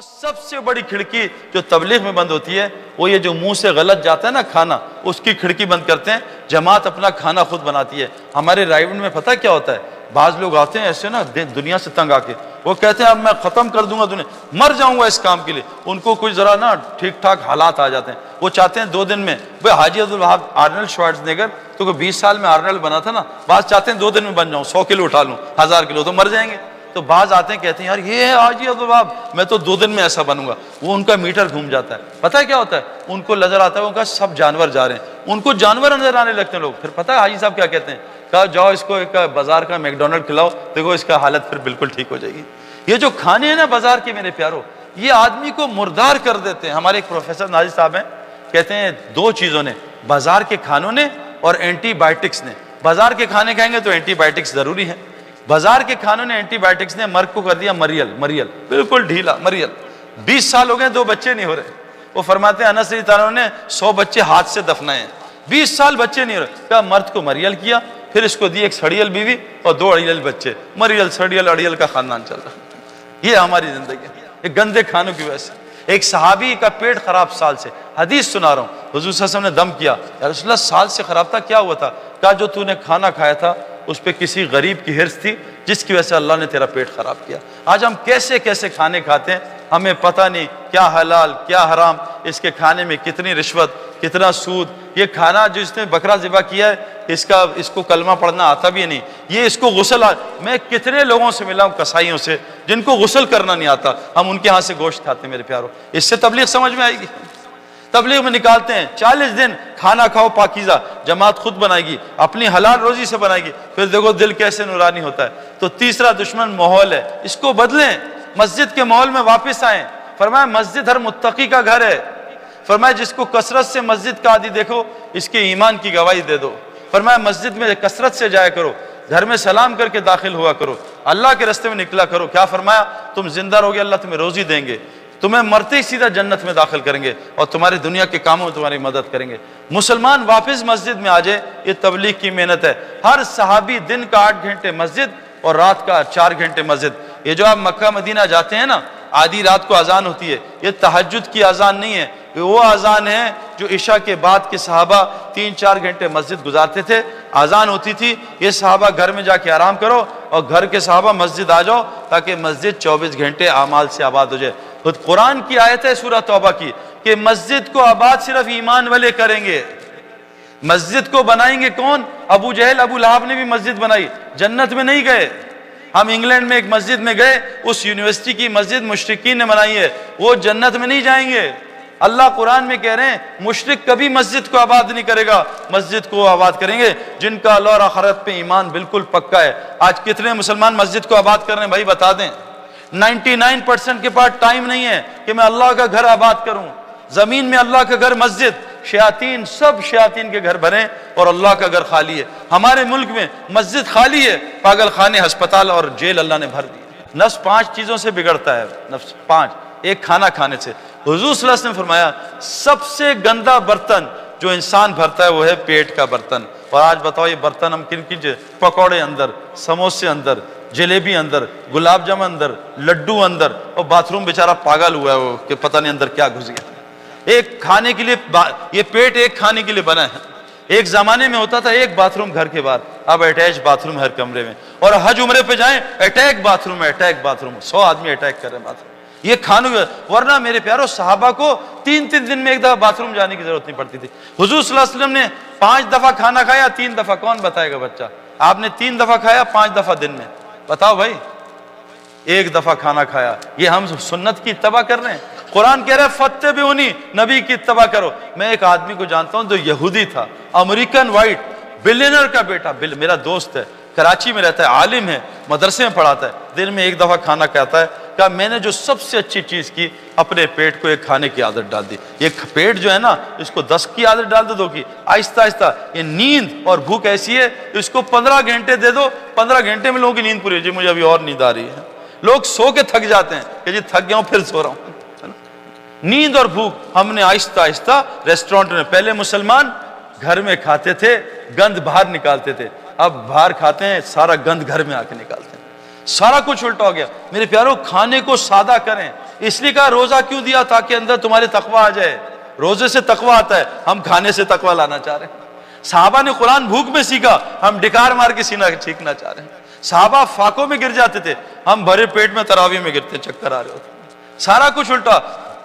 اور سب سے بڑی کھڑکی جو تبلیغ میں بند ہوتی ہے وہ یہ جو منہ سے غلط جاتا ہے نا کھانا، اس کی کھڑکی بند کرتے ہیں۔ جماعت اپنا کھانا خود بناتی ہے۔ ہمارے رائیونڈ میں پتہ کیا ہوتا ہے، بعض لوگ آتے ہیں ایسے نا دنیا سے تنگ آ کے، وہ کہتے ہیں اب میں ختم کر دوں گا دنیا، مر جاؤں گا اس کام کے لیے۔ ان کو کچھ ذرا نا ٹھیک ٹھاک حالات آ جاتے ہیں، وہ چاہتے ہیں 2 دن میں، بھائی حاجی عبدالوہاب آرنلڈ شوارزنیگر تو کوئی 20 سال میں آرنلڈ بنا تھا نا، بعض چاہتے ہیں 2 دن میں بن جاؤں، 100 کلو اٹھا لوں، 1000 کلو، تو مر جائیں گے۔ تو بعض آتے ہیں کہتے ہیں یار یہ ہے حاجی عبدالوہاب، میں تو 2 دن میں ایسا بنوں گا، وہ ان کا میٹر گھوم جاتا ہے۔ پتہ ہے کیا ہوتا ہے، ان کو نظر آتا ہے ان کا سب جانور جا رہے ہیں، ان کو جانور نظر آنے لگتے ہیں لوگ، پھر پتہ ہے حاجی صاحب کیا کہتے ہیں، کہا جاؤ اس کو ایک بازار کا میکڈونلڈ کھلاؤ، دیکھو اس کا حالت پھر بالکل ٹھیک ہو جائے گی۔ یہ جو کھانے ہیں نا بازار کے میرے پیارو، یہ آدمی کو مردار کر دیتے ہیں۔ ہمارے ایک پروفیسر ناجی صاحب ہیں، کہتے ہیں 2 چیزوں نے، بازار کے کھانوں نے اور اینٹی بائیوٹکس نے۔ بازار کے کھانے کھائیں گے تو اینٹی بائیوٹکس ضروری ہے، بازار کے کھانوں نے اینٹی بائیوٹکس نے مرد کو کر دیا مریل بالکل ڈھیلا مریل۔ 20 سال ہو گئے 2 بچے نہیں ہو رہے۔ وہ فرماتے ہیں انس رضی اللہ عنہ نے 100 بچے ہاتھ سے دفنائے ہیں، 20 سال بچے نہیں ہو رہے، کہا مرد کو مریل کیا، پھر اس کو دی ایک سڑیل بیوی اور 2 اڑیل بچے، مریل سڑیل اڑیل کا خاندان چل رہا ہے۔ یہ ہماری زندگی ہے، یہ گندے کھانوں کی وجہ سے۔ ایک صحابی کا پیٹ خراب سال سے، حدیث سنا رہا ہوں، حضور صلی اللہ علیہ وسلم نے دم کیا، یا رسول اللہ سال سے خراب تھا، کیا ہوا تھا؟ کہا جو تو نے کھانا کھایا تھا اس پہ کسی غریب کی حرص تھی جس کی وجہ سے اللہ نے تیرا پیٹ خراب کیا۔ آج ہم کیسے کیسے کھانے کھاتے ہیں، ہمیں پتہ نہیں کیا حلال کیا حرام، اس کے کھانے میں کتنی رشوت کتنا سود۔ یہ کھانا جس نے بکرا ذبح کیا ہے اس کو کلمہ پڑھنا آتا بھی نہیں، یہ اس کو غسل میں کتنے لوگوں سے ملا ہوں کسائیوں سے جن کو غسل کرنا نہیں آتا، ہم ان کے ہاں سے گوشت کھاتے ہیں۔ میرے پیارو اس سے تبلیغ سمجھ میں آئے گی؟ تبلیغ میں نکالتے ہیں 40 دن کھانا کھاؤ پاکیزہ، جماعت خود بنائے گی، اپنی حلال روزی سے بنائے گی، پھر دیکھو دل کیسے نورانی ہوتا ہے۔ تو تیسرا دشمن ماحول ہے، اس کو بدلیں، مسجد کے ماحول میں واپس آئیں۔ فرمایا مسجد ہر متقی کا گھر ہے، فرمایا جس کو کثرت سے مسجد کا عادی دیکھو اس کے ایمان کی گواہی دے دو۔ فرمایا مسجد میں کثرت سے جایا کرو، گھر میں سلام کر کے داخل ہوا کرو، اللہ کے راستے میں نکلا کرو۔ کیا فرمایا؟ تم زندہ رہوگے اللہ تمہیں روزی دیں گے، تمہیں مرتے ہی سیدھا جنت میں داخل کریں گے اور تمہاری دنیا کے کاموں میں تمہاری مدد کریں گے۔ مسلمان واپس مسجد میں آ جائے، یہ تبلیغ کی محنت ہے۔ ہر صحابی دن کا 8 گھنٹے مسجد اور رات کا 4 گھنٹے مسجد۔ یہ جو آپ مکہ مدینہ جاتے ہیں نا، آدھی رات کو اذان ہوتی ہے، یہ تہجد کی اذان نہیں ہے، یہ وہ اذان ہے جو عشاء کے بعد کے صحابہ 3-4 گھنٹے مسجد گزارتے تھے، اذان ہوتی تھی، یہ صحابہ گھر میں جا کے آرام کرو اور گھر کے صحابہ مسجد آ جاؤ تاکہ مسجد 24 گھنٹے اعمال سے آباد ہو جائے۔ خود قرآن کی آیت ہے سورہ توبہ کی کہ مسجد کو آباد صرف ایمان والے کریں گے۔ مسجد کو بنائیں گے کون؟ ابو جہل ابو لہب نے بھی مسجد بنائی، جنت میں نہیں گئے۔ ہم انگلینڈ میں ایک مسجد میں گئے، اس یونیورسٹی کی مسجد مشرکین نے بنائی ہے، وہ جنت میں نہیں جائیں گے۔ اللہ قرآن میں کہہ رہے ہیں مشرک کبھی مسجد کو آباد نہیں کرے گا، مسجد کو آباد کریں گے جن کا اللہ اور آخرت پہ ایمان بالکل پکا ہے۔ آج کتنے مسلمان مسجد کو آباد کر رہے ہیں بھائی بتا دیں؟ 99% کے پاس ٹائم نہیں ہے کہ میں اللہ کا گھر آباد کروں۔ زمین میں اللہ کا گھر مسجد، شیاطین سب شیاطین کے گھر بھرے اور اللہ کا گھر خالی ہے۔ ہمارے ملک میں مسجد خالی ہے، پاگل خانے ہسپتال اور جیل اللہ نے بھر دی۔ نفس 5 چیزوں سے بگڑتا ہے، نفس 5، ایک کھانا کھانے سے۔ حضور صلی اللہ علیہ وسلم نے فرمایا سب سے گندا برتن جو انسان بھرتا ہے وہ ہے پیٹ کا برتن۔ اور آج بتاؤ یہ برتن ہم کن کن؟ پکوڑے اندر، سموسے اندر، جلیبی اندر، گلاب جامن اندر، لڈو اندر، اور باتھ روم بیچارہ پاگل ہوا ہے وہ کہ پتہ نہیں اندر کیا گھس گیا۔ ایک کھانے کے لیے یہ پیٹ ایک کھانے کے لیے بنا ہے۔ ایک زمانے میں ہوتا تھا ایک باتھ روم گھر کے باہر، اب اٹیچ باتھ روم ہر کمرے میں، اور حج عمرے پہ جائیں اٹیک باتھ روم ہے، اٹیک باتھ روم، 100 آدمی اٹیک کر رہے ہیں باتھ روم۔ یہ کھانوں، ورنہ میرے پیارو صحابہ کو 3 دن میں ایک دفعہ باتھ روم جانے کی ضرورت نہیں پڑتی تھی۔ حضور صلی اللہ علیہ وسلم نے 5 دفعہ کھانا کھایا، 3 دفعہ، کون بتائے گا بچہ؟ آپ نے 3 دفعہ کھایا 5 دفعہ دن میں، بتاؤ بھائی؟ 1 دفعہ کھانا کھایا، یہ ہم سنت کی اتباع کر رہے ہیں۔ قرآن کہہ رہا ہے فاتبعونی، نبی کی اتباع کرو۔ میں ایک آدمی کو جانتا ہوں جو یہودی تھا، امریکن وائٹ، بلینر کا بیٹا، میرا دوست ہے، کراچی میں رہتا ہے، عالم ہے، مدرسے میں پڑھاتا ہے، دن میں 1 دفعہ کھانا کھاتا ہے۔ کہا میں نے جو سب سے اچھی چیز کی، اپنے پیٹ کو ایک کھانے کی عادت ڈال دی۔ یہ پیٹ جو ہے نا، اس کو 10 کی عادت ڈال دو کی، آہستہ آہستہ۔ یہ نیند اور بھوک ایسی ہے، اس کو 15 گھنٹے دے دو، 15 گھنٹے میں لوگوں کی نیند پوری ہے، جی مجھے ابھی اور نیند آ رہی ہے۔ لوگ سو کے تھک جاتے ہیں کہ جی تھک گیا ہوں پھر سو رہا ہوں۔ نیند اور بھوک ہم نے آہستہ آہستہ ریسٹورنٹ میں، پہلے مسلمان گھر میں کھاتے تھے، گند باہر نکالتے تھے، اب باہر کھاتے ہیں سارا گند گھر میں آ کے نکالتے ہیں، سارا کچھ الٹا ہو گیا۔ میرے پیارو کھانے کو سادہ کریں، اس لیے کہا روزہ کیوں دیا؟ تاکہ اندر تمہارے تقوی آ جائے. روزے سے تقوی آتا ہے، ہم کھانے سے تقوی لانا چاہ رہے ہیں. صحابہ نے قرآن بھوک میں سیکھا، ہم ڈکار مار کے سینہ چھینکنا چاہ رہے ہیں. صحابہ فاقوں میں گر جاتے تھے، ہم بھرے پیٹ میں تراویح میں گرتے، چکر آ رہے ہوتے. سارا کچھ الٹا.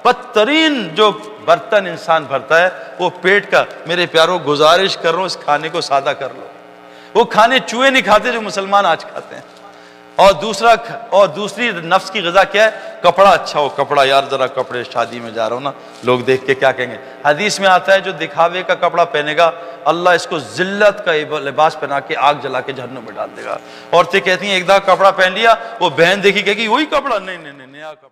بدترین جو برتن انسان بھرتا ہے وہ پیٹ کا. میرے پیاروں گزارش کر رہا ہوں اس کھانے کو سادہ کر لو. وہ کھانے چوہے نہیں کھاتے جو مسلمان آج کھاتے ہیں. اور دوسری نفس کی غذا کیا ہے؟ کپڑا اچھا ہو. کپڑا یار ذرا کپڑے، شادی میں جا رہا ہوں نا، لوگ دیکھ کے کیا کہیں گے. حدیث میں آتا ہے جو دکھاوے کا کپڑا پہنے گا اللہ اس کو ذلت کا لباس پہنا کے آگ جلا کے جہنم میں ڈال دے گا. عورتیں کہتی ہیں ایک دفعہ کپڑا پہن لیا، وہ بہن دیکھی کہے گی وہی کپڑا، نہیں نیا کپڑا.